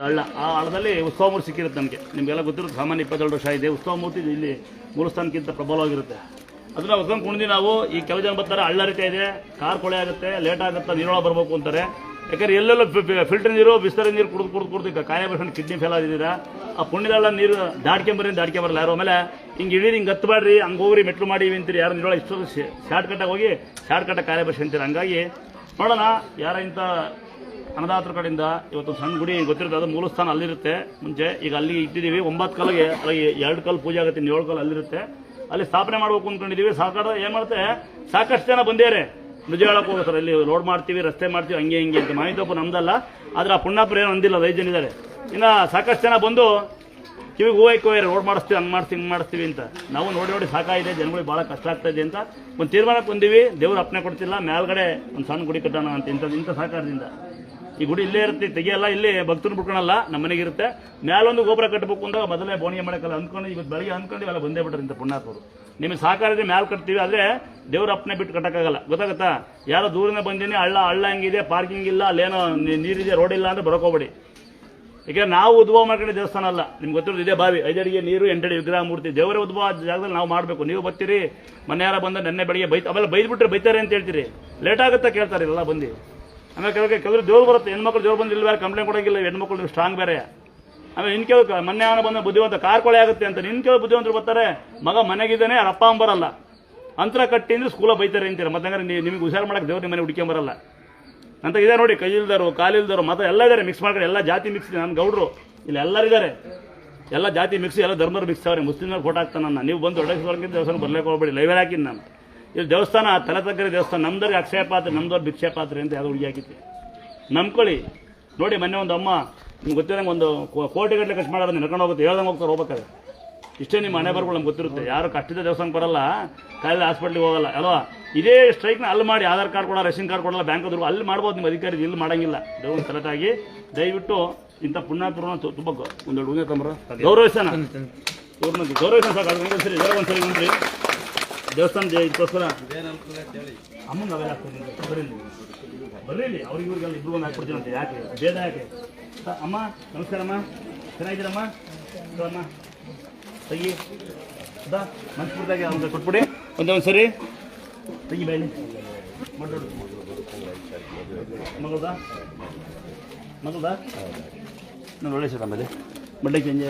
ಹಳ್ಳ, ಆ ಹಳ್ಳದಲ್ಲಿ ಉತ್ಸವ ಮೂರ್ತಿ ಸಿಕ್ಕಿರುತ್ತೆ ನಮಗೆ. ನಿಮಗೆಲ್ಲ ಗೊತ್ತಿರುತ್ತೆ, ಸಾಮಾನ್ಯ 22 ವರ್ಷ ಇದೆ. ಉತ್ಸವ ಮೂರ್ತಿ ಇಲ್ಲಿ ಮೂಲಸ್ಥಾನಕ್ಕಿಂತ ಪ್ರಬಲವಾಗಿರುತ್ತೆ. ಅದನ್ನ ಹೊತ್ಕೊಂಡು ಕುಣಿದು ನಾವು ಈ ಕೆಲವು ಜನ ಬರ್ತಾರೆ, ಹಳ್ಳ ರೀತಿ ಇದೆ, ಕಾರ್ ಕೊಳೆ ಆಗುತ್ತೆ, ಲೇಟ್ ಆಗುತ್ತೆ, ನೀರೊಳಗೆ ಬರಬೇಕು ಅಂತಾರೆ. ಯಾಕಂದ್ರೆ ಎಲ್ಲೆಲ್ಲ ಫಿಲ್ಟರ್ ನೀರು, ಬಿಸ್ತರಿ ನೀರು ಕುಡಿದು ಕಾಯ ಬರ್ಕೊಂಡು ಕಿಡ್ನಿ ಫೇಲ್ ಆಗಿದ್ದೀರಾ. ಆ ಪುಣ್ಯದಲ್ಲ ನೀರು ದಾಡ್ಕೆ ಬರಲ್ಲ ಯಾರು. ಆಮೇಲೆ ಹಿಂಗೆ ಇಡೀ ಹಿಂಗೆ ಹತ್ತಬೇಡ್ರಿ, ಹಂಗೆ ಹೋಗ್ರಿ, ಮೆಟ್ಲು ಮಾಡಿ ಅಂತೀರಿ. ಯಾರು ನೀರೊಳಗೆ ಇಷ್ಟೊಂದು ಶಾರ್ಟ್ ಕಟ್ಟಾಗಿ ಹೋಗಿ ಶಾರ್ಟ್ ಕಟ್ಟಾಗಿ ಕಾಯ ಬರ್ಸಿ ಅಂತೀರಿ. ಹಂಗಾಗಿ ನೋಡೋಣ ಯಾರ ಇಂಥ ಅನ್ನದಾತರ ಕಡೆಯಿಂದ ಇವತ್ತು ಸಣ್ಣ ಗುಡಿ ಗೊತ್ತಿರುತ್ತೆ, ಅದು ಮೂಲಸ್ಥಾನ ಅಲ್ಲಿರುತ್ತೆ ಮುಂಚೆ. ಈಗ ಅಲ್ಲಿಗೆ ಇಟ್ಟಿದ್ದೀವಿ. 9 ಕಾಲಿಗೆ ಅಲ್ಲಿ 2 ಕಾಲು ಪೂಜೆ ಆಗುತ್ತೆ, 7 ಕಾಲು ಅಲ್ಲಿರುತ್ತೆ. ಅಲ್ಲಿ ಸ್ಥಾಪನೆ ಮಾಡ್ಬೇಕು ಅಂದ್ಕೊಂಡಿದ್ದೀವಿ. ಸಾಕಾರ ಏನು ಮಾಡುತ್ತೆ, ಸಾಕಷ್ಟು ಜನ ಬಂದೇರೆ. ನಿಜ ಹೇಳಕ್ ಹೋಗುತ್ತೆ, ಇಲ್ಲಿ ರೋಡ್ ಮಾಡ್ತೀವಿ, ರಸ್ತೆ ಮಾಡ್ತೀವಿ, ಹಂಗೆ ಹಿಂಗೆ ಅಂತ. ಮಾಹಿತಿ ನಮ್ದಲ್ಲ, ಆದ್ರೆ ಆ ಪುಣ್ಯಾಪುರ ಏನು ಅಂದಿಲ್ಲ, 5 ಜನ ಇದ್ದಾರೆ. ಇನ್ನು ಸಾಕಷ್ಟು ಜನ ಬಂದು ಕಿವಿಗೆ ಹೋಯ್ಕೋಯ್ರೆ, ರೋಡ್ ಮಾಡಿಸ್ತೀವಿ, ಹಂಗೆ ಮಾಡ್ತೀವಿ, ಹಿಂಗೆ ಮಾಡಿಸ್ತೀವಿ ಅಂತ. ನಾವು ನೋಡಿ ಸಾಕಾಗಿದೆ, ಜನಗಳಿಗೆ ಭಾಳ ಕಷ್ಟ ಆಗ್ತಾ ಇದೆ ಅಂತ ಒಂದು ತೀರ್ಮಾನಕ್ಕೆ ಬಂದೀವಿ. ದೇವ್ರು ಅಪ್ಪಣೆ ಕೊಡ್ತಿಲ್ಲ, ಮೇಲ್ಗಡೆ ಒಂದು ಸಣ್ಣ ಗುಡಿ ಕಟ್ಟೋಣ ಅಂತ. ಇಂಥ ಸಹಕಾರದಿಂದ ಈ ಗುಡಿ ಇಲ್ಲೇ ಇರುತ್ತೆ, ತೆಗಿಯಲ್ಲ, ಇಲ್ಲಿ ಭಕ್ತರು ಬಿಟ್ಕೊಳಲ್ಲ, ನಮ್ಮ ಮನೆಗಿರುತ್ತೆ. ಮೇಲೊಂದು ಗೋಪುರ ಕಟ್ಟಬೇಕು ಅಂದಾಗ ಮೊದಲೇ ಬೋಣಿಗೆ ಮಾಡೋಕ್ಕಲ್ಲ ಅಂದ್ಕೊಂಡು ಇವತ್ತು ಬೆಳಗ್ಗೆ ಅಂದ್ಕೊಂಡು ಇವೆಲ್ಲ ಬಂದೇ ಬಿಟ್ರೆ ಇಂಥ ಪುಣ್ಯಾಪುರು. ನಿಮಗೆ ಸಹಕಾರ ಇದೆ, ಮ್ಯಾಲೆ ಕಟ್ತೀವಿ, ಆದರೆ ದೇವ್ರ ಅಪ್ಪನೆ ಬಿಟ್ಟು ಕಟ್ಟಕ್ಕಾಗಲ್ಲ. ಗೊತ್ತಾಗುತ್ತಾ? ಯಾರೋ ದೂರಿಂದ ಬಂದೀನಿ, ಹಳ್ಳ ಹಂಗಿದೆ, ಪಾರ್ಕಿಂಗ್ ಇಲ್ಲ, ಅಲ್ಲೇನೋ ನೀರಿದೆ, ರೋಡ್ ಇಲ್ಲ ಅಂದ್ರೆ ಬರೋಕೋಬೇಡಿ. ಯಾಕಂದ್ರೆ ನಾವು ಉದ್ಭವ ಮಾಡ್ಕೊಂಡೆ ದೇವಸ್ಥಾನ ಅಲ್ಲ. ನಿಮ್ಗೆ ಗೊತ್ತಿರೋದು ಇದೇ ಬಾವಿ, 5 ಅಡಿಗೆ ನೀರು, 8 ಅಡಿ ವಿಗ್ರಹ ಮೂರ್ತಿ. ದೇವರೇ ಉದ್ಭವ ಜಾಗದಲ್ಲಿ ನಾವು ಮಾಡಬೇಕು. ನೀವು ಬರ್ತೀರಿ, ಮನೆ ಯಾರ ಬಂದ ನೆನ್ನೆ ಬೆಳಿಗ್ಗೆ ಆಮೇಲೆ ಬೈದ್ಬಿಟ್ರೆ ಬೈತಾರೆ ಅಂತ ಹೇಳ್ತೀರಿ. ಲೇಟ್ ಆಗುತ್ತಾ ಕೇಳ್ತಾರೆ ಎಲ್ಲ ಬಂದು. ಆಮೇಲೆ ಕೆಲವರು ದೇವ್ರು ಬರುತ್ತೆ, ಹೆಣ್ಮಕ್ಳು ದೇವ್ರು ಬಂದಿಲ್ಲ, ಬೇರೆ ಕಂಪ್ಲೇಂಟ್ ಕೊಡೋಂಗಿಲ್ಲ. ಹೆಣ್ಮಕ್ಳು ನೀವು ಸ್ಟ್ರಾಂಗ್ ಬೇರೆ. ಆಮೇಲೆ ಇನ್ ಕೆಲವು ಮೊನ್ನೆ ಅವನ ಬಂದ ಬುದ್ಧಿವಂತ ಕಾರ್ ಕೊಳೆ ಆಗುತ್ತೆ ಅಂತ. ನಿನ್ ಕೆಲವು ಬುದ್ಧಿವಂತರು ಬರ್ತಾರೆ, ಮಗ ಮನೆಗಿದ್ದಾನೆ, ಅವ್ರ ಅಪ್ಪ ಅಮ್ಮ ಬರಲ್ಲ, ಅಂತರ ಕಟ್ಟಿ ಅಂದ್ರೆ ಸ್ಕೂಲ ಬೈತಾರೆ ಅಂತೀರ. ಮತ್ತೆ ನಿಮಗೆ ಹುಷಾರು ಮಾಡಕ್ಕೆ ದೇವ್ರ ನಿಮ್ಮ ಮನೆ ಹುಡ್ಕೊಂಬರಲ್ಲ ಅಂತ ಇದೆ ನೋಡಿ. ಕೈ ಇಲ್ದಾರು, ಕಾಲಿಲ್ದಾರು, ಮತ ಎಲ್ಲ ಇದ್ದಾರೆ, ಮಿಕ್ಸ್ ಮಾಡ್ತಾರೆ, ಎಲ್ಲ ಜಾತಿ ಮಿಕ್ಸ್. ನನ್ನ ಗೌಡ್ರು ಇಲ್ಲಿ ಎಲ್ಲರಿದ್ದಾರೆ, ಎಲ್ಲ ಜಾತಿ ಮಿಕ್ಸ್, ಎಲ್ಲ ಧರ್ಮರು ಮಿಕ್ಸ್ ಅವ್ರೆ. ಮುಸ್ಲಿಮರು ಫೋಟೋ ಹಾಕ್ತಾನೆ ನನ್ನ. ನೀವು ಬಂದು ದೊಡ್ಡ ದೇವಸ್ಥಾನ ಬರ್ಲಿಕ್ಕೆ ಹೋಗ್ಬೇಡಿ, ಲೈವ್ ಹಾಕಿದ್ದು ನಾನು. ಇಲ್ಲಿ ದೇವಸ್ಥಾನ ತಲೆ ತಗ್ಗರೆ ದೇವಸ್ಥಾನ, ನಮ್ದವ್ರಿಗೆ ಅಕ್ಷಯ ಪಾತ್ರೆ, ನಮ್ದವ್ರು ಭಿಕ್ಷೆ ಪಾತ್ರೆ ಅಂತ ಯಾವ್ದು ಹುಡುಗಿ ಹಾಕಿತ್ತು. ನಂಬ್ಕೊಳ್ಳಿ ನೋಡಿ. ಮೊನ್ನೆ ಒಂದು ಅಮ್ಮ, ನಿಮ್ಗೆ ಗೊತ್ತಿರಂಗೆ ಒಂದು ಕೋಟಿಗಟ್ಟಲೆ ಖರ್ಚು ಮಾಡೋದು, ನಡ್ಕೊಂಡು ಹೋಗುತ್ತೆ, ಹೇಳ್ದಂಗೆ ಹೋಗ್ಬೇಕಾದ್ರೆ. ಇಷ್ಟೇ ನಿಮ್ಮ ಮನೆ ಬರ್ಗಳು ನಮ್ಗೆ ಗೊತ್ತಿರುತ್ತೆ. ಯಾರು ಕಷ್ಟದ ದೇವಸ್ಥಾನಕ್ಕೆ ಬರಲ್ಲ, ಕಾಯಿಲೆ ಹಾಸ್ಪಿಟ್ಲಿಗೆ ಹೋಗಲ್ಲ ಅಲ್ವಾ. ಇದೇ ಸ್ಟ್ರೈಕ್ನ ಅಲ್ಲಿ ಮಾಡಿ, ಆಧಾರ್ ಕಾರ್ಡ್ ಕೊಡಲ್ಲ, ರೇಷನ್ ಕಾರ್ಡ್ ಕೊಡಲ್ಲ, ಬ್ಯಾಂಕ್ ಹೋದ್ರು ಅಲ್ಲಿ ಮಾಡ್ಬೋದು ನಿಮ್ಮ ಅಧಿಕಾರಿ, ಇಲ್ಲಿ ಮಾಡಂಗಿಲ್ಲ. ದೇವ್ರ ಕರೆಕ್ಟಾಗಿ ದಯವಿಟ್ಟು ಇಂಥ ಪುಣ್ಯಾಪುರನ ತುಂಬ ಒಂದೆರಡು ಹುಡುಗ ತಂಬರ ಗೌರವಿಸೋಣ. ಇವ್ರನ್ನ ಗೌರವಿಸೋಣ ಸಾಕು. ಅದು ಸರಿ ಒಂದ್ಸರಿ ನೋಡ್ರಿ ದೇವಸ್ಥಾನ ಇದಕ್ಕೋಸ್ಕರ ಅಮ್ಮಂಗೆ ಅವೆಲ್ಲ ಆಗ್ತದೆ. ಬರ್ರಿ ಇಲ್ಲಿ, ಅವ್ರಿಗೆ ಇವ್ರಿಗೆಲ್ಲ ಇಬ್ರು ಒಂದು ಹಾಕ್ಬಿಡ್ತೀನಿ ಅಂತ. ಯಾಕೆ ಭೇದ ಯಾಕೆ? ಅಮ್ಮ ನಮಸ್ಕಾರಮ್ಮ, ಚೆನ್ನಾಗಿದ್ದೀರಮ್ಮ? ಅಮ್ಮ ತೆಗಿ ಅದಾ ಮನ್ಸ್ಪುರದಾಗೆ ಅವ್ರಿಗೆ ಕೊಟ್ಬಿಡಿ ಒಂದೊಂದು ಸರಿ. ತೆಗಿ ಬೇಲಿ ಮಗಳ್ದಾ ನಾನು ಒಳ್ಳೆ ಸರ್. ಆಮೇಲೆ ಬಡ್ಡೆ ಚೇಂಜ್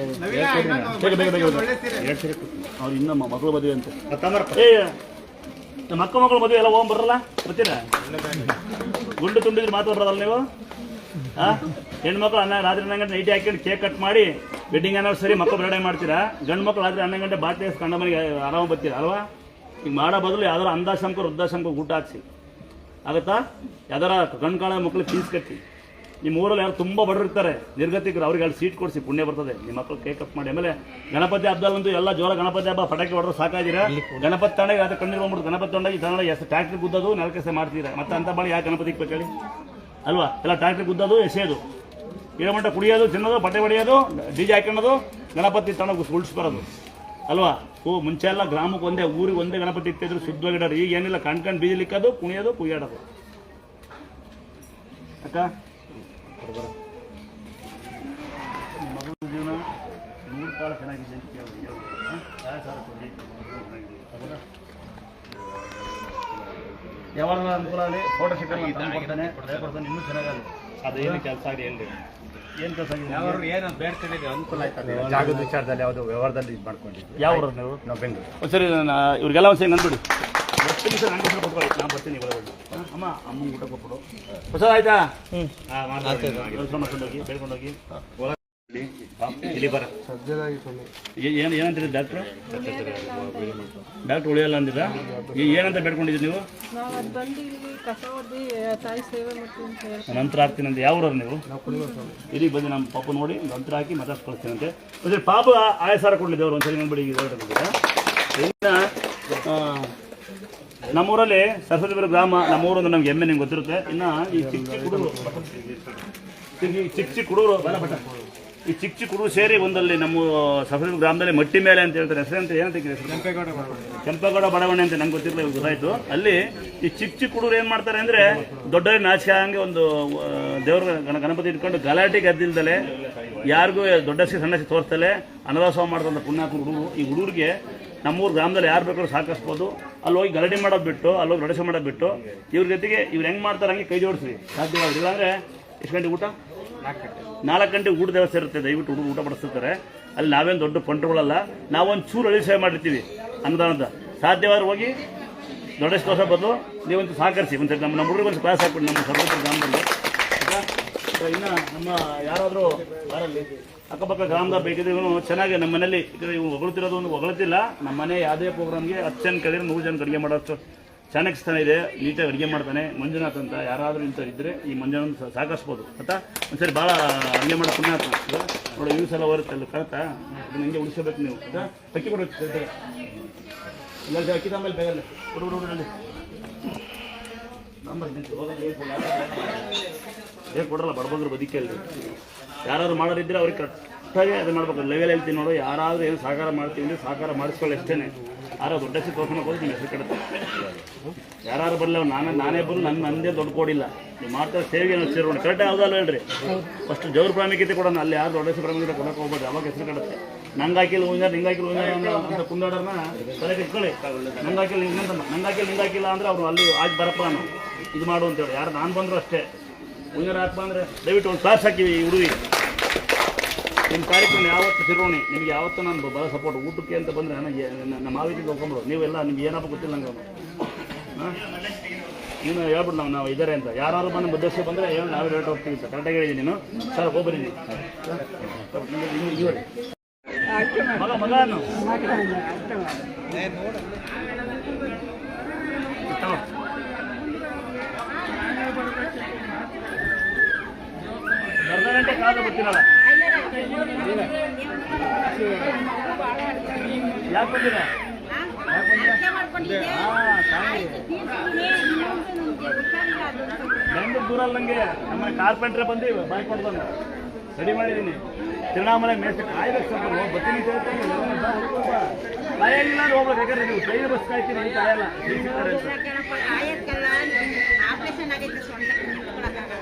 ಬೇಗ ಅವ್ರು ಇನ್ನೂ ಮಕ್ಕಳು ಮದುವೆ ಅಂತ. ಮಕ್ಕಳು ಮದುವೆ ಎಲ್ಲ ಹೋಗಿ ಬರಲ್ಲ, ಬರ್ತೀರಾ? ಗುಂಡು ತುಂಬಿದ್ರೆ ಮಾತ್ರ ಬರೋದಲ್ಲ ನೀವು. ಹೆಣ್ಮಕ್ಳು ರಾತ್ರಿ 11 ಗಂಟೆ ನೈಟಿ ಹಾಕೊಂಡು ಕೇಕ್ ಕಟ್ ಮಾಡಿ ವೆಡ್ಡಿಂಗ್ ಆನಿವರ್ಸರಿ ಮಕ್ಕಳು ಬರ್ಡೇ ಮಾಡ್ತೀರಾ. ಗಂಡು ಮಕ್ಕಳು ರಾತ್ರಿ 11 ಗಂಟೆ ಬಾಟ್ಲಿ ಕಂಡ ಮನೆಗೆ ಆರಾಮ ಬರ್ತೀರಾ ಅಲ್ವಾ? ಈಗ ಮಾಡೋ ಬದಲು ಯಾವ್ದಾರು ಅಂಧಾಶ್ರಮಕ ವೃದ್ಧಾಶ್ರಮಕ ಊಟ ಹಾಕ್ಸಿ ಆಗುತ್ತಾ? ಯಾವ್ದಾರ ಕಣ್ ಕಾಣೋ ಮಕ್ಳಿಗೆ ಫೀಸ್ ಕಟ್ಟಿ. ನಿಮ್ಮ ಊರಲ್ಲಿ ಯಾರು ತುಂಬ ಬಡರಿರ್ತಾರೆ, ನಿರ್ಗತಿಕರು, ಅವ್ರಿಗೆ ಅಲ್ಲಿ ಸೀಟ್ ಕೊಡಿಸಿ, ಪುಣ್ಯ ಬರ್ತದೆ. ನಿಮ್ಮ ಮಕ್ಕಳು ಕೇಕ್ ಕಟ್ ಮಾಡಿ. ಆಮೇಲೆ ಗಣಪತಿ ಹಬ್ಬದಲ್ಲಂತೂ ಎಲ್ಲ ಜೋರ ಗಣಪತಿ ಹಬ್ಬ ಪಟಾಕಿ ಹೊಡೆದು ಸಾಕಾಗಿರ. ಗಣಪತಿ ತಗೊಂಡಾಗ ಅದು ಕಣ್ಣೀರು ಬಂದ್ಬಿಟ್ಟು ಗಣಪತಿ ತಗೊಂಡಾಗ ತಗೊಂಡ ಎಷ್ಟು ಟ್ಯಾಕ್ಟ್ರಿ ಗುದ್ದೋದು, ನೆಲಕೆಸೆ ಮಾಡ್ತೀರಾ. ಮತ್ತೆ ಅಂತ ಬಳಿ ಯಾಕೆ ಗಣಪತಿ ಇಕ್ಬೇಕು ಹೇಳಿ ಅಲ್ವಾ? ಎಲ್ಲ ಟ್ಯಾಕ್ಟ್ರಿ ಗುದ್ದೋದು, ಎಸೆಯೋದು, ಇಡಮಂಟ ಕುಡಿಯೋದು, ತಿನ್ನೋದು, ಬಟ್ಟೆ ಹೊಡೆಯೋದು, ಡಿಜೆ ಹಾಕೊಳ್ಳೋದು, ಗಣಪತಿ ತಗೊಂಡು ಉಳಿಸ್ಬರೋದು ಅಲ್ವಾ? ಮುಂಚೆ ಎಲ್ಲ ಗ್ರಾಮಕ್ಕೆ ಒಂದೇ, ಊರಿಗೆ ಒಂದೇ ಗಣಪತಿ ಇಟ್ಟಿದ್ರು, ಶುದ್ಧವಾಗಿಡೋರು. ಈಗ ಏನಿಲ್ಲ, ಕಣ್ಕಂಡು ಬೀಜಲಿ ಇಕ್ಕೋದು, ಕುಣಿಯೋದು, ಕುಯ್ಯಾಡೋದು. ಅಕ್ಕ ಮಗಳ ಜೀವನ 100 ಕಾಲ ಚೆನ್ನಾಗಿದೆ ಅಂತ ಕೇಳಿದ್ವಿ. ಯಾವಾಗ ಅನುಕೂಲ ಆಗಲಿ, ಫೋಟೋ ಸಿಕ್ಕಲ್ಲ ಕೊಡ್ತಾನೆ, ಕೊಡ್ತಾನೆ, ಇನ್ನೂ ಚೆನ್ನಾಗಲ್ಲ. ಅದೇನು ಕೆಲಸ ಆಗಲಿ ಹೇಳಿ, ಏನು ಕೆಲಸ ಆಗಿದೆ, ಏನು ಬೇಡ್ಕೊಂಡಿದ್ವಿ, ಅನುಕೂಲ ಆಯ್ತದೆ. ಜಾಗದ ವಿಚಾರದಲ್ಲಿ ಯಾವುದು ವ್ಯವಹಾರದಲ್ಲಿ ಇದು ಮಾಡ್ಕೊಂಡಿದ್ವಿ. ಯಾವ ಊರು ನೀವು? ನಾವು ಬೆಂಗಳೂರು. ಒಂದ್ಸರಿ ಇವ್ರಿಗೆಲ್ಲ ಒಂದ್ಸರಿ ನಂದ್ಬಿಡಿ. ಬರ್ತೀನಿ ಸರ್, ನಂಗೆ ಹೆಸರು ಕೊಟ್ಕೊಳ್ಳಿ, ನಾನು ಬರ್ತೀನಿ. ಅಮ್ಮ ಅಮ್ಮಂಗೆ ಊಟ ಕೊಟ್ಬಿಡು. ಹೊಸ ಆಯ್ತಾ? ಯೋಚನೆ ಮಾಡ್ಕೊಂಡೋಗಿ ಬೇಡ್ಕೊಂಡೋಗಿ ಇಲ್ಲಿ ಬರ. ಏನಂತೀರಿ ಡಾಕ್ಟ್ರು? ಡಾಕ್ಟ್ರು ಉಳಿಯಲ್ಲ ಅಂದಿಲ್ಲ. ಏನಂತ ಬೇಡ್ಕೊಂಡಿದ್ದೀರಿ ನೀವು? ನಂತರ ಹಾಕ್ತೀನಿ ಅಂತ. ಯಾವ ಊರವ್ರು ನೀವು? ಇಲ್ಲಿಗೆ ಬಂದು ನಮ್ಮ ಪಾಪ ನೋಡಿ ನಂತರ ಹಾಕಿ ಮತ್ತೆ ಕಳಿಸ್ತೀನಂತೆ. ಒಂದ್ಸರಿ ಪಾಪ ಆಯಸಾರ ಕೊಡ್ಲಿದ್ದವ್ರು ಒಂದ್ಸರಿ ನೋಡ್ಬಿಡಿ. ಇನ್ನು ನಮ್ಮೂರಲ್ಲಿ ಸರಸ್ವತಿಪುರ ಗ್ರಾಮ, ನಮ್ಮೂರೊಂದು ನಮ್ಗೆ ಹೆಮ್ಮೆ, ನಿಮ್ಗೆ ಗೊತ್ತಿರುತ್ತೆ. ಇನ್ನು ಈ ಚಿಕ್ಕ ಚಿಕ್ಕ ಹುಡುಗರು, ಚಿಕ್ಕ ಚಿಕ್ಕ ಹುಡುಗರು ಈ ಚಿಕ್ಕ ಚಿಕ್ಕ ಹುಡುಗರು ಸೇರಿ ಒಂದಲ್ಲಿ ನಮ್ಮ ಸಫಲ ಗ್ರಾಮದಲ್ಲಿ ಮಟ್ಟಿ ಮೇಲೆ ಅಂತ ಹೇಳ್ತಾರೆ. ಹೆಸರಂತ ಏನಂತ ಕೆಂಪೇಗೌಡ ಬಡಾವಣೆ ಅಂತ ನಂಗೆ ಗೊತ್ತಿರಲಿಲ್ಲ, ಗೊತ್ತಾಯ್ತು. ಅಲ್ಲಿ ಈ ಚಿಕ್ಕ ಚಿಕ್ಕ ಹುಡುಗರು ಏನ್ ಮಾಡ್ತಾರೆ ಅಂದ್ರೆ ದೊಡ್ಡವರಿಗೆ ನಾಚಿಕೆ ಹಂಗೆ ಒಂದು ದೇವ್ರ ಗಣಪತಿ ಇಟ್ಕೊಂಡು ಗಲಾಟೆ ಗದ್ದಿಲ್ದಲೆ ಯಾರಿಗೂ ದೊಡ್ಡಸಿ ಸಣ್ಣಸಿ ತೋರಿಸ್ತಲೆ ಅನ್ನದಾಸೋಹ ಮಾಡ್ದಂಥ ಪುಣ್ಯಾತ್ಮ ಹುಡುಗರು. ಈ ಹುಡುಗರಿಗೆ ನಮ್ಮೂರು ಗ್ರಾಮದಲ್ಲಿ ಯಾರು ಬೇಕಾದ್ರೂ ಸಾಕಿಸ್ಬೋದು. ಅಲ್ಲಿ ಹೋಗಿ ಗಲಾಟೆ ಮಾಡೋದು ಬಿಟ್ಟು, ಅಲ್ಲಿ ಹೋಗಿ ರೊಡೆಸ ಮಾಡೋದು ಬಿಟ್ಟು ಇವ್ರ ಜೊತೆಗೆ ಇವ್ರು ಹೆಂಗೆ ಮಾಡ್ತಾರೆ ಹಂಗೆ ಕೈ ಜೋಡಿಸ್ರಿ ಸಾಧ್ಯವಾದ್ರೆ. ಇಲ್ಲಾಂದ್ರೆ ಎಷ್ಟು ಗಂಟೆ ಊಟ? 4 ಗಂಟೆ ಊಟದ ವ್ಯವಸ್ಥೆ ಇರುತ್ತೆ. ದಯವಿಟ್ಟು ಹುಡುಗರು ಊಟ ಪಡಿಸ್ತಿರ್ತಾರೆ. ಅಲ್ಲಿ ನಾವೇನು ದೊಡ್ಡ ಪಂಟ್ರುಗಳಲ್ಲ, ನಾವೊಂದು ಚೂರು ಅಳಿ ಸೇವೆ ಮಾಡಿರ್ತೀವಿ ಅನ್ನದಾನದ. ಸಾಧ್ಯವಾದ್ರೆ ಹೋಗಿ ದೊಡ್ಡಷ್ಟು ದೋಸೆ ಬದಲು ನೀವಂತೂ ಸಹಕರಿಸಿ. ಒಂದು ನಮ್ಮ ಹುಡುಗರಿಗೆ ಒಂದು ಕ್ಲಾಸ್ ಹಾಕ್ಬಿಟ್ಟು ನಮ್ಮ ಸರ್ವತ್ರ ಗ್ರಾಮದಲ್ಲಿ. ಇನ್ನು ನಮ್ಮ ಯಾರಾದರೂ ಯಾರಲ್ಲಿ ಅಕ್ಕಪಕ್ಕ ಗ್ರಾಮದ ಬೇಕಿದ್ರು ಚೆನ್ನಾಗಿ ನಮ್ಮ ಮನೇಲಿ ಹೊಗಳ್ತಿರೋದು ಒಂದು ಹೊಗಳತಿಲ್ಲ. ನಮ್ಮ ಮನೆ ಯಾವುದೇ ಪ್ರೋಗ್ರಾಮ್ಗೆ 10 ಜನ ಕಲಿದ್ರೆ 100 ಜನ ಅಡುಗೆ ಮಾಡೋಷ್ಟು ಚೆನ್ನಾಗಿ ಸ್ಥಾನ ಇದೆ. ನೀಟಾಗಿ ಅಡುಗೆ ಮಾಡ್ತಾನೆ ಮಂಜುನಾಥ್ ಅಂತ. ಯಾರಾದರೂ ಇಂಥ ಇದ್ದರೆ ಈ ಮಂಜುನಾಥ್ ಸಾಕಿಸ್ಬೋದು ಅಂತ. ಒಂದ್ಸರಿ ಭಾಳ ಅಡುಗೆ ಮಾಡೋ ಪುಣ್ಯಾತ್ಮ ನೋಡಿ. ವ್ಯೂಸ್ ಎಲ್ಲ ಬರುತ್ತೆ ಅಲ್ಲಿ ಕರೆಕ್ಟಾ? ಅದನ್ನ ಹಿಂಗೆ ಉಳಿಸ್ಕೋಬೇಕು ನೀವು. ಅಕ್ಕಿ ಕೊಡಬೇಕು ಇಲ್ಲ ಅಕ್ಕಿ ಆಮೇಲೆ ಬೇಗಲ್ಲ ಹುಡುಗರಲ್ಲಿ ಹೇಗೆ ಕೊಡಲ್ಲ ಬಡಬಂದ್ರು ಬದುಕಲ್ಲಿ. ಯಾರಾದ್ರು ಮಾಡೋರಿದ್ರೆ ಅವ್ರಿಗೆ ಕರೆಕ್ಟಾಗಿ ಅದು ಮಾಡ್ಬೇಕು. ಲೆವೆಲ್ ಹೇಳ್ತೀನಿ ನೋಡು. ಯಾರಾದರೂ ಏನು ಸಹಕಾರ ಮಾಡ್ತೀವಿ ಅಂದರೆ ಸಹಕಾರ ಮಾಡಿಸ್ಕೊಳ್ಳಿ ಅಷ್ಟೇ. ಯಾರೋ ದೊಡ್ಡ ಹೆಸರು ತೋರ್ಸ್ಕೊಂಡು ಹೋಗಿ ನಿಮ್ಮ ಹೆಸರು ಕೆಡುತ್ತೆ. ಯಾರು ಬರಲ್ಲ ನಾನೇ ಬರಲು ನಂದೇ ದೊಡ್ಡ ಕೊಡಿಲ್ಲ. ನೀವು ಮಾಡ್ತಾರೆ ಸೇವೆಗೆ ನಾವು ಸೇರೋಣ ಕರೆಕ್ಟಾಗಿ ಯಾವುದಲ್ಲ ಹೇಳ್ರಿ. ಫಸ್ಟ್ ಜೌರ ಪ್ರಾಮುಖ್ಯತೆ ಕೊಡೋಣ. ಅಲ್ಲಿ ಯಾರು ದೊಡ್ಡ ಹೆಸರು ಪ್ರಾಮುಖ್ಯತೆ ಕೊಡೋಕೆ ಹೋಗ್ಬೋದು. ಯಾವಾಗ ಹೆಸರು ಕೆಡುತ್ತೆ. ನಂಗೆ ಹಾಕಿಲ್ಲ ಉಂಜಾರ ನಿಂಗೆ ಹಾಕಿಲ್ಲ ಉಂಜಾರ ಅಂತ ಕುಂದಾಡೋರ್ನ ತಲೆ ಇಟ್ಕೊಳ್ಳಿ. ನಂಗೆ ಹಾಕಿಲ್ಲ ನಿಂಗೆ ಹಾಕಿಲ್ಲ ಅಂದರೆ ಅವರು ಅಲ್ಲಿ ಆಗಿ ಬರಪ್ಪ ನಾನು ಇದು ಮಾಡು ಅಂತೇಳಿ. ಯಾರು ನಾನು ಬಂದರೂ ಅಷ್ಟೇ ಉಂಜಾರ ಹಾಕ್ಬ ಅಂದರೆ ದಯವಿಟ್ಟು ಒಂದು ಕ್ಲಾಸ್ ಹಾಕಿವಿ ಈ ಹುಡುಗಿ. ನಿಮ್ಮ ಕಾರ್ಯಕ್ರಮ ಯಾವತ್ತು ತಿರುವಣಿ ನಿಮಗೆ ಯಾವತ್ತೂ ನಾನು ಬಹಳ ಸಪೋರ್ಟ್. ಊಟಕ್ಕೆ ಅಂತ ಬಂದರೆ ನಮ್ಮ ಮಾವಿಗೆ ಹೋಗ್ಕೊಂಡ್ರು ನೀವೆಲ್ಲ ನಿಮ್ಗೆ ಏನಪ್ಪ ಗೊತ್ತಿಲ್ಲ ನಂಗೆ. ಹಾಂ ನೀನು ಹೇಳ್ಬಿಟ್ಟು ನಾವು ಇದ್ದಾರೆ ಅಂತ. ಯಾರು ಬಂದು ಮಧ್ಯಸ್ಥೆ ಬಂದರೆ ಹೇಳಿ ನಾವೇ ರೇಟ್ ಹೋಗ್ತೀವಿ ಅಂತ ಕರೆಕ್ಟಾಗಿ ಹೇಳಿದ್ದೀನಿ. ನೀನು ಸರ್ ಹೋಗ್ಬರಿದ್ದೀನಿ ಮಗ ಮಗನು ಅರ್ಧ ಗಂಟೆ ಕಾಲ ಬರ್ತೀನಲ್ಲ. ಯಾಕೆ ಬಂದಿರ? ಬೆಂಗಳೂರು ದೂರಲ್ಲ ನಂಗೆ. ನಮ್ಮ ಕಾರ್ಪೆಂಟ್ರೆ ಬಂದು ಬಾಯ್ ಕೊಡ್ತಾನೆ ರೆಡಿ ಮಾಡಿದ್ದೀನಿ. ತಿರುಣಾಮಲೆ ಮೇಸ್ಟ್ ಕಾಯ್ಬೇಕು ಸ್ವಲ್ಪ ಬರ್ತೀನಿ ಕಾಯಾಗಿಲ್ಲ ಅಂದ್ರೆ ಹೋಗ್ಬೇಕು. ಯಾಕಂದ್ರೆ ನೀವು ಟ್ರೈನ್ ಬಸ್ ಕಾಯ್ತೀನಿ ಕಾಯಲ್ಲ.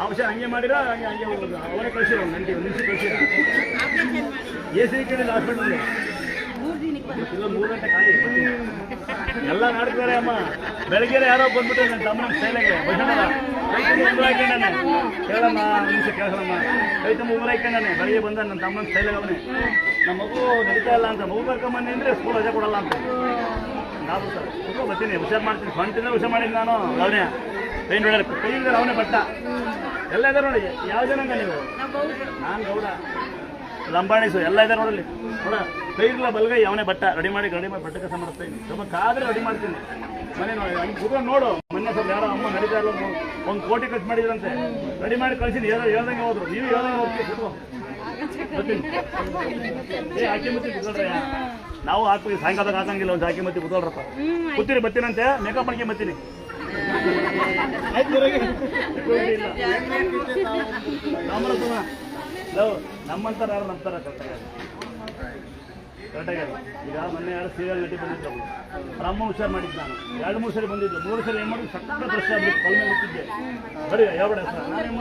ಅವಶ್ಯ ಹಂಗೆ ಮಾಡಿರ ಹಂಗೆ ಹೋಗೋದು. ಅವರೇ ಕಳಿಸಿರೋ ನನಗೆ ನಿಮಿಷ ಕಳಿಸಿರ. AC ಕೇಳಿಲ್ಲ ಹಾಸ್ಪಿಟಲ್ಗೆ. ಇಲ್ಲ 3 ಗಂಟೆ ಕಾಯಿ ಎಲ್ಲ ನಾಡ್ತಾರೆ ಅಮ್ಮ. ಬೆಳಗ್ಗೆ ಯಾರೋ ಬಂದ್ಬಿಟ್ಟು ನನ್ನ ತಮ್ಮನ ಶೈಲೆಗೆ ಭಜನಲ್ಲ ಉಗುರು ಹಾಕೊಂಡಾನೆ. ಕೇಳಮ್ಮ ನಿಮಿಷ ಕೇಳಮ್ಮ ಕೈ ತುಂಬ ಉಗುರು ಹಾಕೊಂಡಾನೆ. ಬೆಳಗ್ಗೆ ಬಂದ ನನ್ನ ತಮ್ಮನ ಶೈಲೆಗೆ ಅವನೇ ನಮ್ಮ ಮಗು ನಡೀತಾ ಇಲ್ಲ ಅಂತ. ಮಗು ಕರ್ಕೊಂಬನ್ನಿ ಅಂದರೆ ಸ್ಕೂಲ್ ರಜೆ ಕೊಡಲ್ಲ ಅಂತ. ನಾವು ಸರ್ ಬರ್ತೀನಿ ಹುಷಾರು ಮಾಡ್ತೀನಿ. ಸ್ವಂತಿಂದ ಹುಷಾರು ಮಾಡಿದ್ದು ನಾನು. ಅವನೇ ಕೈ ನೋಡ್ಯಾರ ಕೈ ಇದ್ದಾರೆ ಅವನೇ ಬಟ್ಟ ಎಲ್ಲ ಇದ್ದಾರೆ ನೋಡಿ. ಯಾವ ಜನಾಂಗ ನೀವು? ನಾನು ಗೌಡ ಲಂಬಾಣಿಸು ಎಲ್ಲ ಇದ್ದಾರೆ ನೋಡಲಿ. ನೋಡ ಕೈ ಇಲ್ಲ ಬಲ್ಗೈ ಅವನೇ ಬಟ್ಟ ರೆಡಿ ಮಾಡಿ ಬಟ್ಟೆ ಕೆಲಸ ಮಾಡಿಸ್ತೀನಿ. ಸ್ವಲ್ಪ ಕಾದ್ರೆ ರೆಡಿ ಮಾಡ್ತೀನಿ. ಮನೆ ನೋಡಿ ಹಂಗೆ ಕೂತ್ಕೊಂಡು ನೋಡು. ಮೊನ್ನೆ ಸ್ವಲ್ಪ ಯಾರೋ ಅಮ್ಮ ನಡೀತಾ ಇಲ್ಲ 1 ಕೋಟಿ ಖರ್ಚು ಮಾಡಿದ್ರಂತೆ. ರೆಡಿ ಮಾಡಿ ಕಳಿಸಿನಿ. ಹೇಳ್ದಂಗೆ ಹೋದ್ರು. ನೀವು ಹೇಳ್ದಂಗೆ ಹೋಗ್ತೀವಿ ಕೂತ್ಕೊ ಬರ್ತೀನಿ. ಹಾಕಿ ಮತ್ತಿ ಕುತ್ಕೊಳ್ರಿ. ನಾವು ಹಾಕ್ತೀವಿ ಸಾಯಂಕಾಲದಾಗ ಹಾಕಂಗಿಲ್ಲ. ಒಂದು ಹಾಕಿ ಮತ್ತಿ ಕುತ್ಕೊಳ್ರಪ್ಪ. ಕೂತೀರಿ ಬರ್ತೀನಂತೆ ಮೇಕಪ್ ಮಾಡ್ಕೊಂಡು ಬರ್ತೀನಿ. ನಮ್ಮಂತಾರ ಯಾರು ನಂಬ್ತಾರ ಕರೆಕ್ಟಾಗಿ. ಈಗ ಮೊನ್ನೆ ಯಾರು ಸೀರಿಯಲ್ ನಟಿ ಬಂದಿದ್ದು ಅಮ್ಮ ಹುಷಾರು ಮಾಡಿದ್ದು. ನಾನು 2-3 ಸರಿ ಬಂದಿದ್ದು. 3 ಸರಿ ಏನು ಮಾಡಿದ್ದು ಸಕ್ಕ ಪ್ರಶ್ನೆ ಆಗ್ಬಿಟ್ಟು ಕಲ್ಮೆ ಗೊತ್ತಿದ್ದೆ. ಬರೀ ಯಾವ ನಾನೇನು